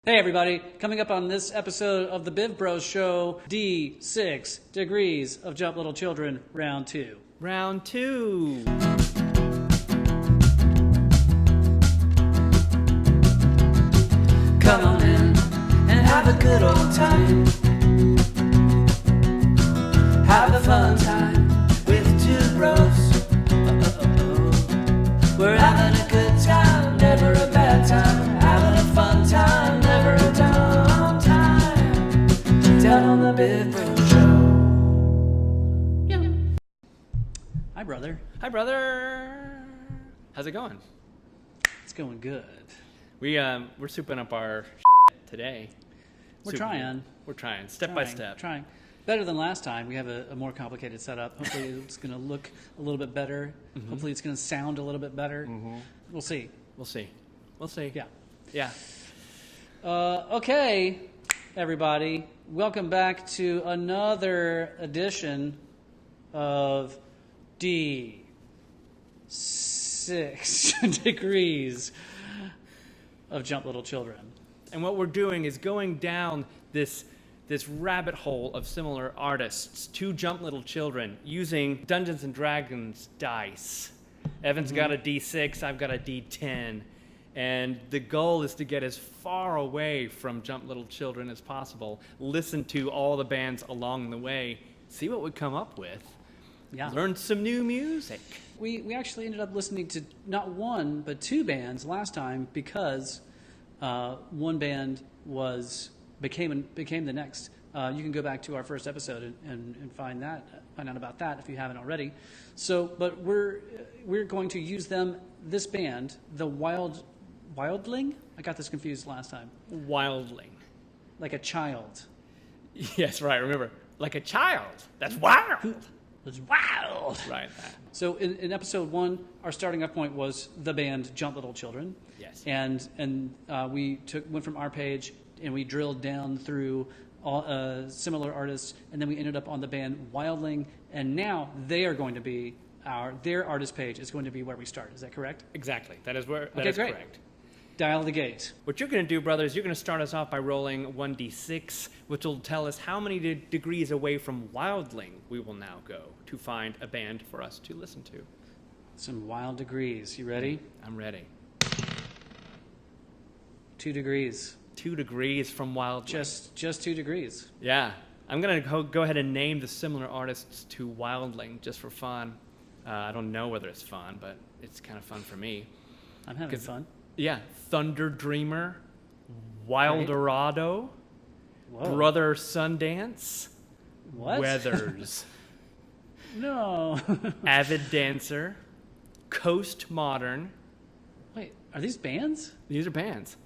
Hey everybody, coming up on this episode of the BivBros show, D6 Degrees of Jump Little Children, Round 2. Round 2. Come on in and have a good old time. Have a fun time with two bros. We're having a good time, never a bad time. Having a fun time, never a dumb time. Down on the BivBros show. Yeah. Hi, brother. Hi, brother. How's it going? It's going good. We're souping up our today. We're trying. We're trying, step by step. Trying. Better than last time. We have a more complicated setup. Hopefully it's going to look a little bit better. Mm-hmm. Hopefully it's going to sound a little bit better. Mm-hmm. We'll see. We'll see. We'll see. Yeah. Yeah. Okay, everybody. Welcome back to another edition of D6 Degrees of Jump Little Children. And what we're doing is going down this rabbit hole of similar artists to Jump Little Children using Dungeons and Dragons dice. Evan's got a D6, I've got a D10. And the goal is to get as far away from Jump Little Children as possible, listen to all the bands along the way, see what we come up with, learn some new music. We actually ended up listening to not one, but two bands last time because one band became the next. You can go back to our first episode and find out about that if you haven't already. So, but we're going to use them. This band, the Wildling. I got this confused last time. Wildling, like a child. Yes, right. Remember, like a child. That's wild. It's wild. Right. So in episode 1, our starting off point was the band Jump Little Children. Yes. And we went from our page and we drilled down through all similar artists, and then we ended up on the band Wildling, and now they are going to be their artist page is going to be where we start. Is that correct? Exactly. That is great. Correct. Dial the gate. What you're going to do, brother, is you're going to start us off by rolling 1d6, which will tell us how many degrees away from Wildling we will now go to find a band for us to listen to. Some wild degrees. You ready? I'm ready. 2 degrees. 2 degrees from Wildling. Just 2 degrees. Yeah. I'm going to go ahead and name the similar artists to Wildling just for fun. I don't know whether it's fun, but it's kind of fun for me. I'm having fun. Yeah. Thunder Dreamer, Wildorado, Whoa. Brother Sundance, what? Weathers, No. Avid Dancer, Coast Modern. Wait, are these bands? These are bands.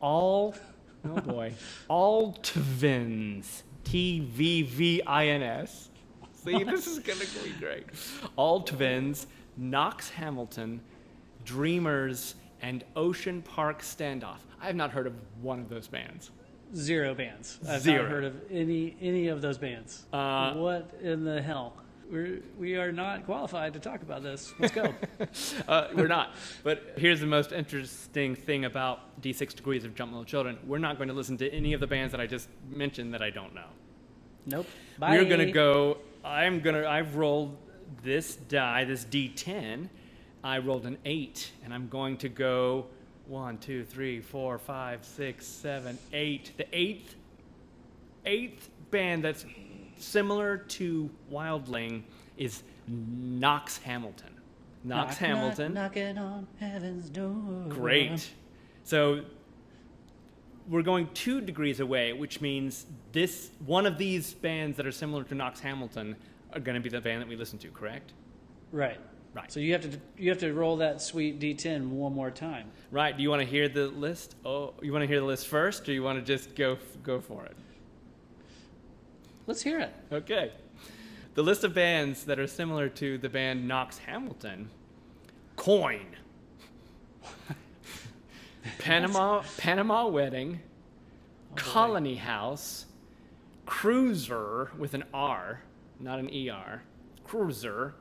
Oh boy. All Tvins. Tvvins. See, this is going to be great. All Twins, Knox Hamilton, Dreamers, and Ocean Park Standoff. I have not heard of one of those bands. 0 bands. I've Zero. not heard of any of those bands. What in the hell? We are not qualified to talk about this. Let's go. We're not. But here's the most interesting thing about D6 Degrees of Jump Little Children. We're not going to listen to any of the bands that I just mentioned that I don't know. Nope. Bye. We're going to go... I've rolled this die, this D10. I rolled an 8, and I'm going to go 1, 2, 3, 4, 5, 6, 7, 8. The eighth band that's similar to Wildling is Knox Hamilton. Hamilton. Knocking on heaven's door. Great. So we're going 2 degrees away, which means one of these bands that are similar to Knox Hamilton are going to be the band that we listen to, correct? Right. Right. So you have to roll that sweet D10 one more time. Right. Do you want to hear the list? Oh, you want to hear the list first, or you want to just go for it? Let's hear it. Okay. The list of bands that are similar to the band Knox Hamilton: Coin, Panama Wedding, Colony House, Cruiser with an R, not an ER, Cruiser.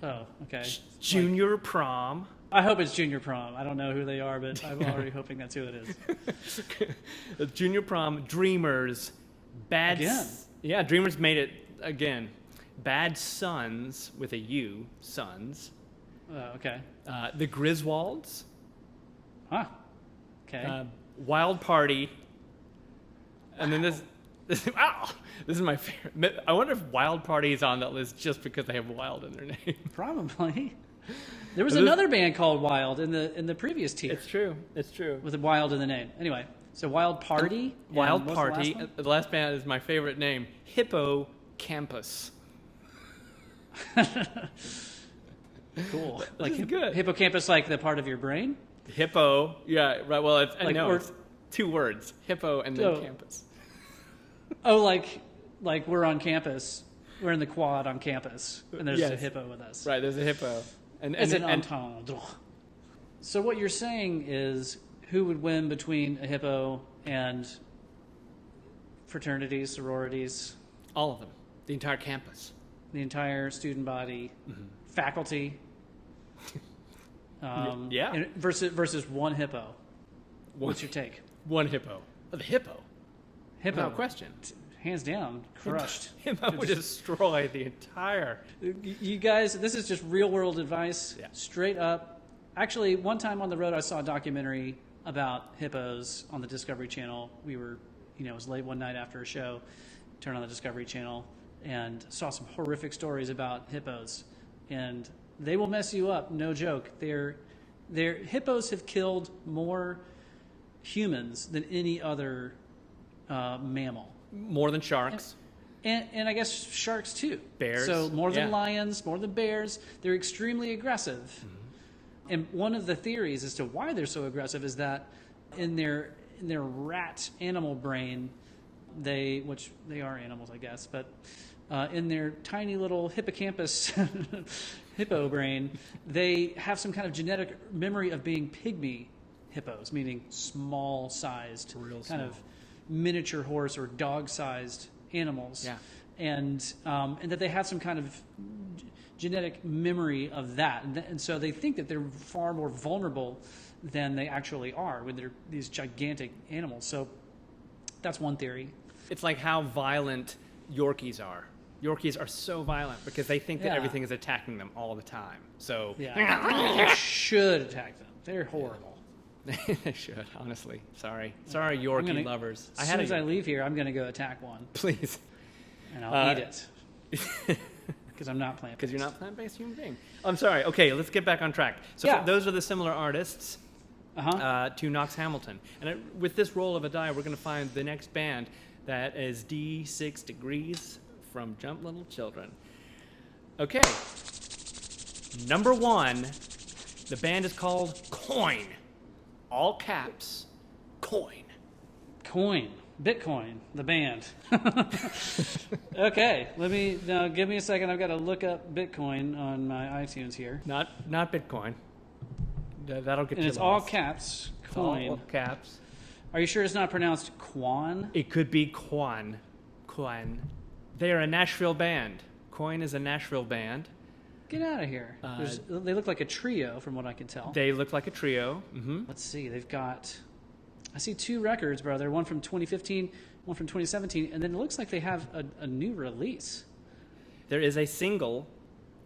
Oh, okay. Junior Prom, I hope it's Junior Prom. I don't know who they are, but I'm already hoping that's who it is. Junior Prom, Dreamers, Bad... Again? Yeah, Dreamers made it again. Bad Sons, with a U, Sons. Okay. The Griswolds. Huh. Okay. Wild Party. And then this is my favorite. I wonder if Wild Party is on that list just because they have Wild in their name. Probably. There was another band called Wild in the previous tier. It's true. It's true. With a Wild in the name. Anyway, so Wild Party. Wild and what's Party. The last The last band is my favorite name. Hippo Campus. Cool. Like good. Hippocampus, like the part of your brain? Hippo. Yeah, right. Well, it's Like, no, or- it's two words. Hippo and then Oh. campus. Oh, like we're on campus. We're in the quad on campus, and there's a Yes. hippo with us. Right, there's a hippo. It's an entendre. So what you're saying is, who would win between a hippo and fraternities, sororities, all of them. The entire campus. the entire student body, faculty? Yeah. and versus one hippo. What's your take? One hippo. Oh, the hippo. Hippo, Without question. hands down, crushed. Hippo would destroy the entire... You guys, this is just real world advice, Yeah. straight up. Actually, one time on the road, I saw a documentary about hippos on the Discovery Channel. We were, it was late one night after a show, turned on the Discovery Channel, and saw some horrific stories about hippos. And they will mess you up, no joke. Hippos have killed more humans than any other mammal. More than sharks. And I guess sharks too. Bears. So more than Yeah. lions, more than bears. They're extremely aggressive. Mm-hmm. And one of the theories as to why they're so aggressive is that in their rat animal brain, which they are animals, I guess, but in their tiny little hippocampus hippo brain, they have some kind of genetic memory of being pygmy hippos, meaning small-sized, Real kind small. of miniature horse or dog-sized animals. Yeah. And that they have some kind of genetic memory of that. And so they think that they're far more vulnerable than they actually are when they're these gigantic animals. So that's one theory. It's like how violent Yorkies are. Yorkies are so violent because they think that Yeah. everything is attacking them all the time. So Yeah. You should attack them. They're horrible. they should, honestly. Sorry, Yorkie lovers. As soon as I leave here, I'm going to go attack one, Please, and I'll eat it because I'm not plant-based. because you're not plant-based human being. I'm sorry. Okay, let's get back on track. So Yeah. those are the similar artists Uh-huh. to Knox Hamilton, and with this roll of a die, we're going to find the next band that is D6 Degrees from Jump Little Children. Okay, number one, the band is called Coin. All caps, Coin. Coin. Bitcoin, the band. Okay, give me a second. I've got to look up Bitcoin on my iTunes here. Not Bitcoin. That'll get And you it's all lost. caps, It's all coin. caps. Are you sure it's not pronounced Quan? It could be Quan. They are a Nashville band. Coin is a Nashville band. Get out of here. They look like a trio from what I can tell. They look like a trio. Mm-hmm. Let's see. They've got, I see 2 records, brother. One from 2015, one from 2017, and then it looks like they have a new release. There is a single,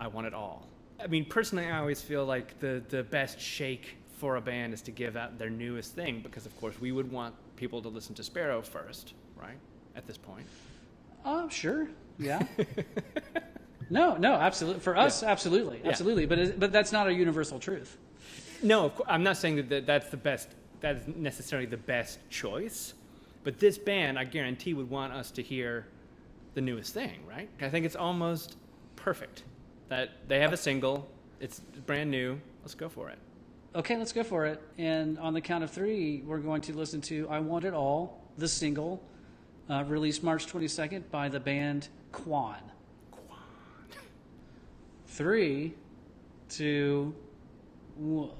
I Want It All. I mean, personally, I always feel like the best shake for a band is to give out their newest thing because, of course, we would want people to listen to Sparrow first, right? At this point. Oh, sure. Yeah. No, absolutely. For us, absolutely. Yeah. Absolutely. But that's not a universal truth. No, I'm not saying that that's the best. That is necessarily the best choice, but this band, I guarantee, would want us to hear the newest thing, right? I think it's almost perfect that they have a single. It's brand new. Let's go for it. Okay, let's go for it. And on the count of 3, we're going to listen to I Want It All, the single, released March 22nd by the band Quan. 3, 2, 1.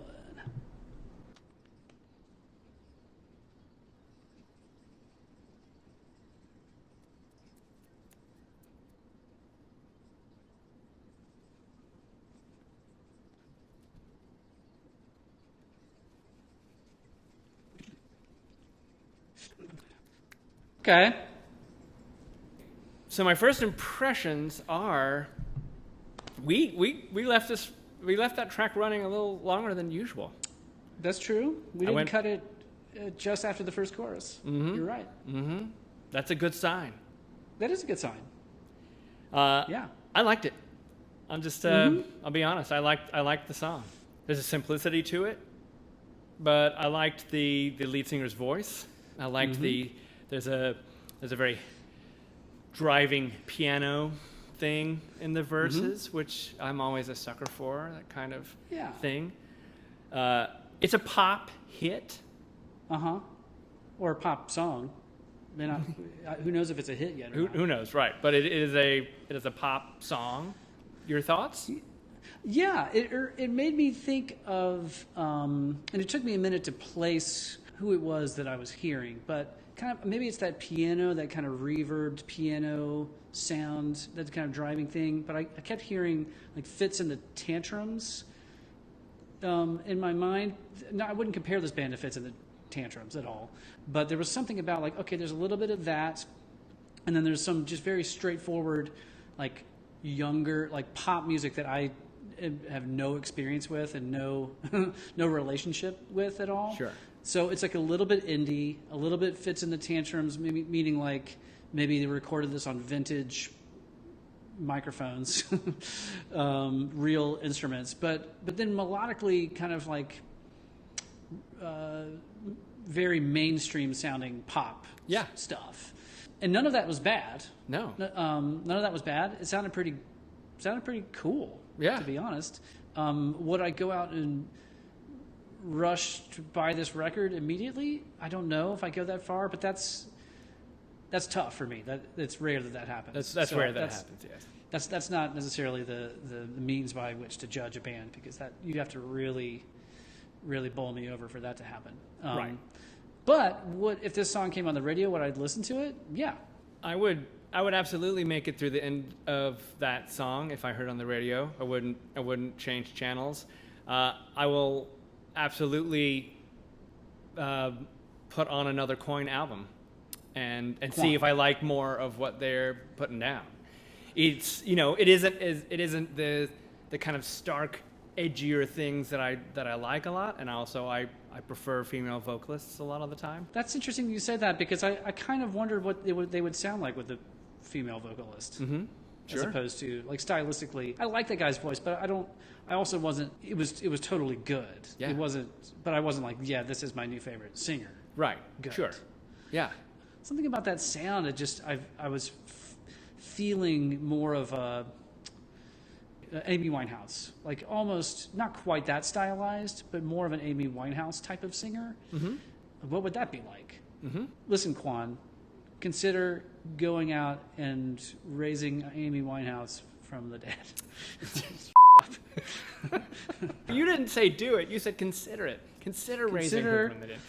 Okay. So my first impressions are, we left that track running a little longer than usual. That's true. We didn't cut it just after the first chorus. You're right. That's a good sign. That is a good sign. Yeah, I liked it. I'm just, I'll be honest. I liked the song. There's a simplicity to it, but I liked the lead singer's voice. I liked there's a very driving piano thing in the verses, which I'm always a sucker for, that kind of thing. It's a pop hit. Or a pop song. Who knows if it's a hit yet? Who knows, right? But it is a pop song. Your thoughts? Yeah, it made me think of, and it took me a minute to place who it was that I was hearing, but kind of maybe it's that piano, that kind of reverbed piano sound, that kind of driving thing. But I kept hearing like Fits and the Tantrums in my mind. No, I wouldn't compare this band to Fits and the Tantrums at all, but there was something about like, okay, there's a little bit of that, and then there's some just very straightforward, like younger, like pop music that I have no experience with and no relationship with at all. Sure. So it's like a little bit indie, a little bit Fits in the Tantrums, meaning like maybe they recorded this on vintage microphones, real instruments, but then melodically kind of like very mainstream sounding pop stuff. And none of that was bad. No. None of that was bad. It sounded pretty cool, to be honest. Would I go out and rush to buy this record immediately? I don't know if I go that far, but that's tough for me. It's rare that happens. That's rare that happens, yes. That's not necessarily the means by which to judge a band, because that you have to really bowl me over for that to happen. Right. But if this song came on the radio, would I listen to it? Yeah. I would absolutely make it through the end of that song if I heard it on the radio. I wouldn't change channels. I will absolutely put on another Coin album and see if I like more of what they're putting down. It's it isn't the kind of stark, edgier things that I like a lot, and also I prefer female vocalists a lot of the time. That's interesting you say that, because I kind of wondered what they would sound like with the female vocalist, Sure. as opposed to like stylistically. I like that guy's voice, but I also wasn't. It was totally good. Yeah. It wasn't, but I wasn't like, yeah, this is my new favorite singer. Right. Good. Sure. Yeah. Something about that sound. I was feeling more of a Amy Winehouse, like almost not quite that stylized, but more of an Amy Winehouse type of singer. What would that be like? Listen, Quan, consider going out and raising Amy Winehouse from the dead. You didn't say do it. You said consider it. Consider raising her from the dead.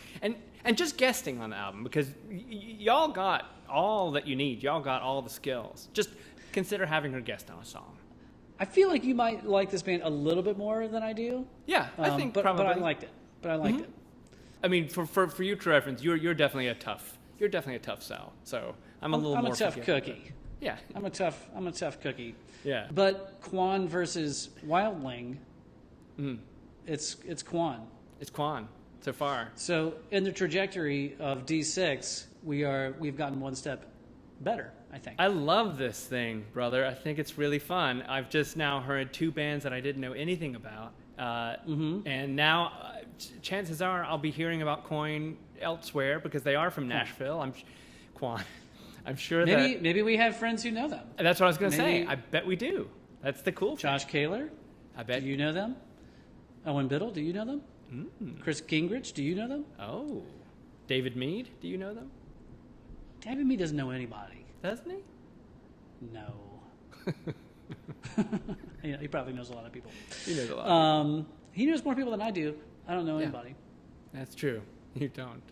And just guesting on the album, because y'all got all that you need. Y'all got all the skills. Just consider having her guest on a song. I feel like you might like this band a little bit more than I do. Yeah, I think probably. But I liked it. It. I mean, for future reference, you're definitely a tough sell. So I'm a tough forgiving, cookie. But, yeah, I'm a tough cookie. Yeah. But Quan versus Wildling, it's Quan. It's Quan so far. So in the trajectory of D6, we've gotten one step better, I think. I love this thing, brother. I think it's really fun. I've just now heard two bands that I didn't know anything about. And now chances are I'll be hearing about Coin elsewhere, because they are from Nashville. I'm sure maybe we have friends who know them. That's what I was going to say. I bet we do. That's the cool thing. Josh Kaler, I bet. Do you know them? Owen Biddle, do you know them? Chris Gingrich, do you know them? Oh. David Mead, do you know them? David Mead doesn't know anybody. Doesn't he? No. He probably knows a lot of people. He knows a lot. He knows more people than I do. I don't know anybody. That's true. You don't.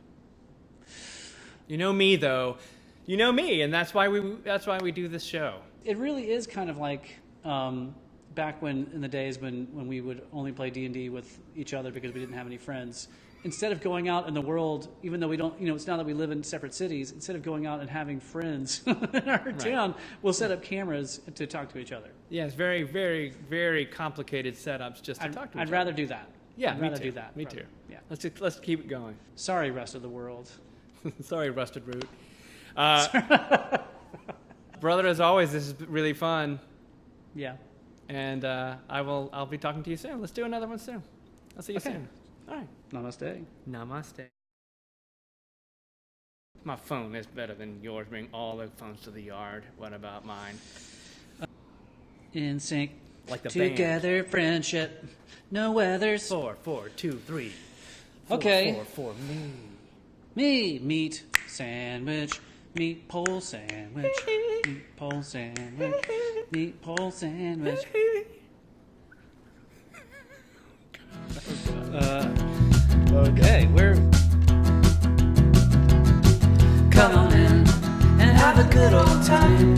You know me, though. You know me, and that's why we do this show. It really is kind of like back in the days when we would only play D&D with each other because we didn't have any friends, instead of going out in the world, even though we don't, it's now that we live in separate cities, instead of going out and having friends in our town, we'll set up cameras to talk to each other. Yeah, it's very, very, very complicated setups just to talk to each other. I'd rather do that. Yeah, I'd me rather too. do that. Me rather. too. Yeah. Let's keep it going. Sorry, rest of the world. Sorry, Rusted Root. Brother, as always, this is really fun. Yeah. And I'll be talking to you soon. Let's do another one soon. I'll see you soon. All right. Namaste. Namaste. My phone is better than yours. Bring all the phones to the yard. What about mine? In sync. Like the together, band. friendship, no weathers. 4, 4, 2, 3. 4, Okay. 4, 4, me. Me, meat sandwich, meat pole sandwich, meat pole sandwich, meat pole sandwich. Okay, we're come on in and have a good old time.